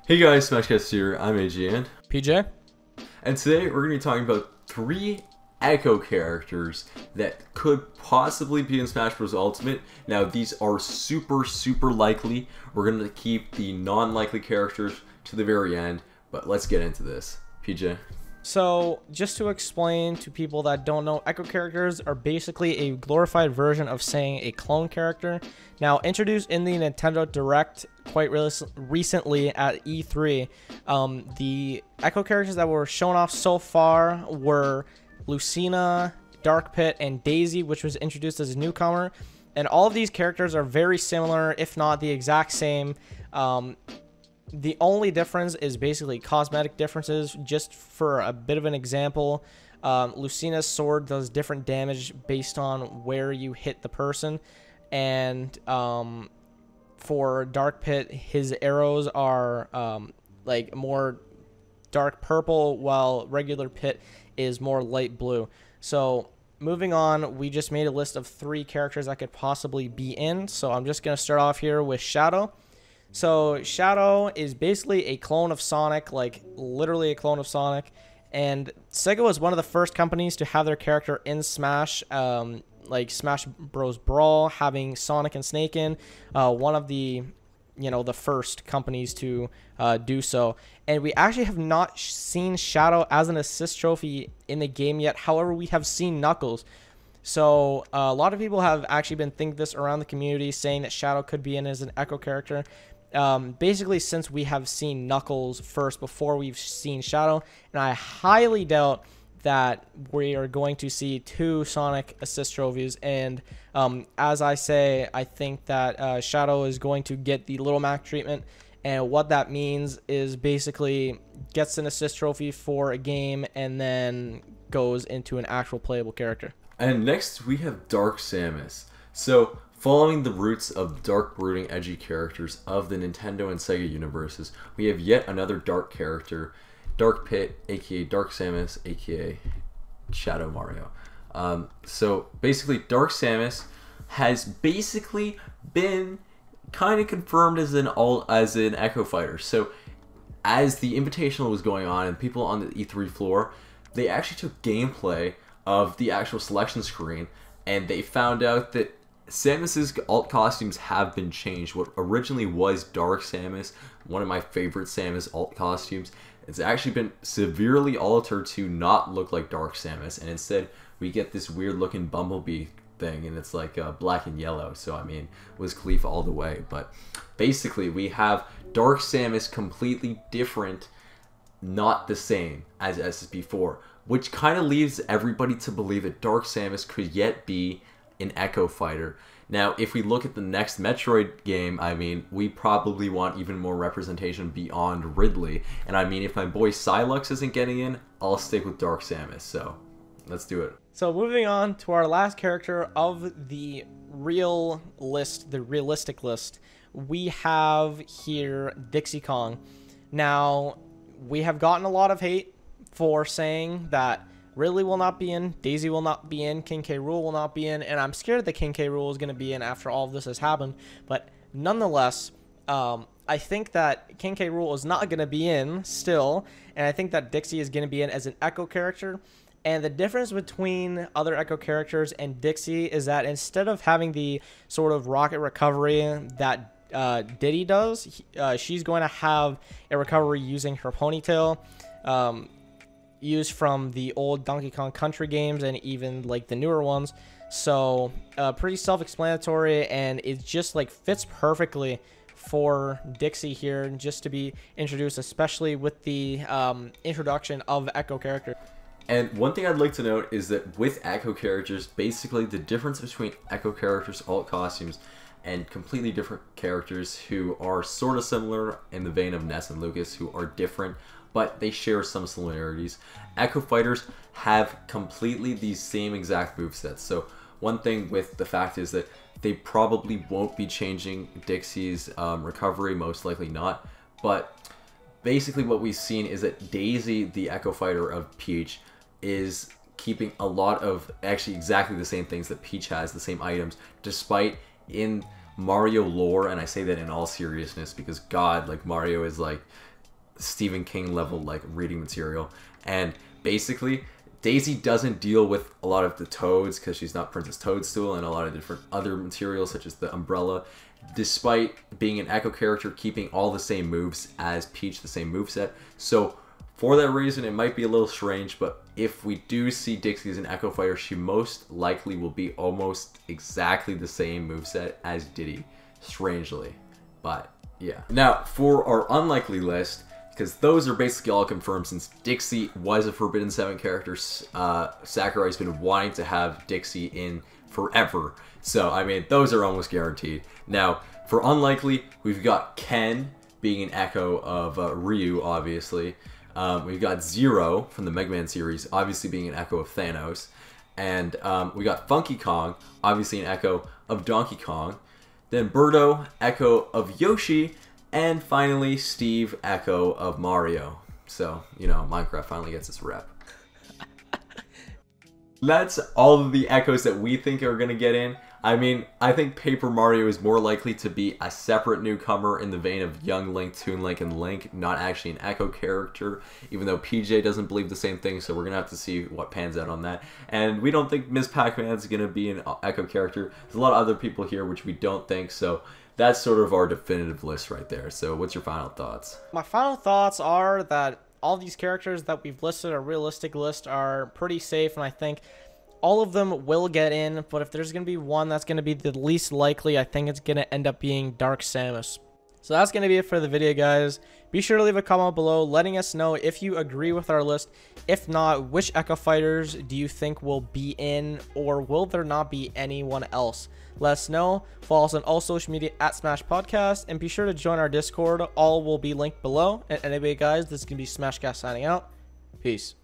Hey guys, Smashcast here, I'm AG PJ? and today we're going to be talking about 3 Echo characters that could possibly be in Smash Bros. Ultimate. Now these are super likely. We're going to keep the non-likely characters to the very end, but let's get into this. PJ? So, just to explain to people that don't know, Echo characters are basically a glorified version of saying a clone character. Now, introduced in the Nintendo Direct quite recently at E3, the Echo characters that were shown off so far were Lucina, Dark Pit, and Daisy, which was introduced as a newcomer. And all of these characters are very similar, if not the exact same. The only difference is basically cosmetic differences. Just for a bit of an example, Lucina's sword does different damage based on where you hit the person. And for Dark Pit, his arrows are like more dark purple, while regular Pit is more light blue. So moving on, we just made a list of 3 characters that could possibly be in. So I'm just going to start off here with Shadow. So Shadow is basically a clone of Sonic, like literally a clone of Sonic. And Sega was one of the first companies to have their character in Smash, like Smash Bros. Brawl, having Sonic and Snake in. One of the, the first companies to do so. And we actually have not seen Shadow as an assist trophy in the game yet. However, we have seen Knuckles. So a lot of people have actually been thinking this around the community, saying that Shadow could be in as an Echo character. Basically, since we have seen Knuckles first before we've seen Shadow, and I highly doubt that we are going to see 2 Sonic assist trophies. And as I say, I think that Shadow is going to get the Little Mac treatment, and what that means is basically gets an assist trophy for a game and then goes into an actual playable character. And next we have Dark Samus. So, following the roots of dark, brooding, edgy characters of the Nintendo and Sega universes, we have yet another dark character, Dark Pit, aka Dark Samus, aka Shadow Mario. So basically, Dark Samus has basically been kind of confirmed as an Echo fighter. So as the Invitational was going on and people on the E3 floor, they actually took gameplay of the actual selection screen, and they found out that Samus's alt costumes have been changed. What originally was Dark Samus, one of my favorite Samus alt costumes, it's actually been severely altered to not look like Dark Samus, and instead we get this weird looking Bumblebee thing, and it's like black and yellow. So I mean, Wiz Khalifa all the way. But basically we have Dark Samus completely different, not the same as before, which kind of leaves everybody to believe that Dark Samus could yet be an Echo fighter. Now, if we look at the next Metroid game, I mean, we probably want even more representation beyond Ridley. And I mean, if my boy Psylux isn't getting in, I'll stick with Dark Samus. So, let's do it. So moving on to our last character of the real list, the realistic list, we have here Dixie Kong. Now, we have gotten a lot of hate for saying that Ridley will not be in, Daisy will not be in, King K. Rool will not be in, and I'm scared that King K. Rool is going to be in after all of this has happened. But nonetheless, I think that King K. Rool is not going to be in still, and I think that Dixie is going to be in as an Echo character. And the difference between other Echo characters and Dixie is that instead of having the sort of rocket recovery that Diddy does, she's going to have a recovery using her ponytail, used from the old Donkey Kong Country games and even like the newer ones. So pretty self-explanatory, and it just like fits perfectly for Dixie here just to be introduced, especially with the introduction of Echo character. And one thing I'd like to note is that with Echo characters, basically the difference between Echo characters' alt costumes and completely different characters who are sort of similar in the vein of Ness and Lucas, who are different, but they share some similarities. Echo fighters have completely the same exact movesets. So one thing with the fact is that they probably won't be changing Dixie's recovery, most likely not. But basically what we've seen is that Daisy, the Echo fighter of Peach, is keeping a lot of actually exactly the same things that Peach has, the same items, despite in Mario lore, and I say that in all seriousness because God, like Mario is like Stephen King level like reading material. And basically, Daisy doesn't deal with a lot of the toads because she's not Princess Toadstool, and a lot of different other materials such as the umbrella, despite being an Echo character, keeping all the same moves as Peach, the same moveset. So for that reason, it might be a little strange, but if we do see Dixie as an Echo fighter, she most likely will be almost exactly the same moveset as Diddy, strangely. But yeah. Now, for our unlikely list, because those are basically all confirmed since Dixie was a Forbidden 7 character. Sakurai's been wanting to have Dixie in forever. So, I mean, those are almost guaranteed. Now, for unlikely, we've got Ken being an Echo of Ryu, obviously. We've got Zero from the Mega Man series, obviously being an Echo of Thanos. And we got Funky Kong, obviously an Echo of Donkey Kong. Then Birdo, Echo of Yoshi. And finally, Steve, Echo of Mario. So, you know, Minecraft finally gets its rep. That's all of the Echoes that we think are going to get in. I mean, I think Paper Mario is more likely to be a separate newcomer in the vein of Young Link, Toon Link, and Link, not actually an Echo character, even though PJ doesn't believe the same thing, so we're going to have to see what pans out on that. And we don't think Ms. Pac-Man is going to be an Echo character. There's a lot of other people here which we don't think, so that's sort of our definitive list right there. So what's your final thoughts? My final thoughts are that all these characters that we've listed, a realistic list, are pretty safe, and I think all of them will get in, but if there's going to be one that's going to be the least likely, I think it's going to end up being Dark Samus. So that's going to be it for the video, guys. Be sure to leave a comment below letting us know if you agree with our list. If not, which Echo Fighters do you think will be in, or will there not be anyone else? Let us know. Follow us on all social media at Smash Podcast, and be sure to join our Discord. All will be linked below. And anyway, guys, this is going to be Smashcast signing out. Peace.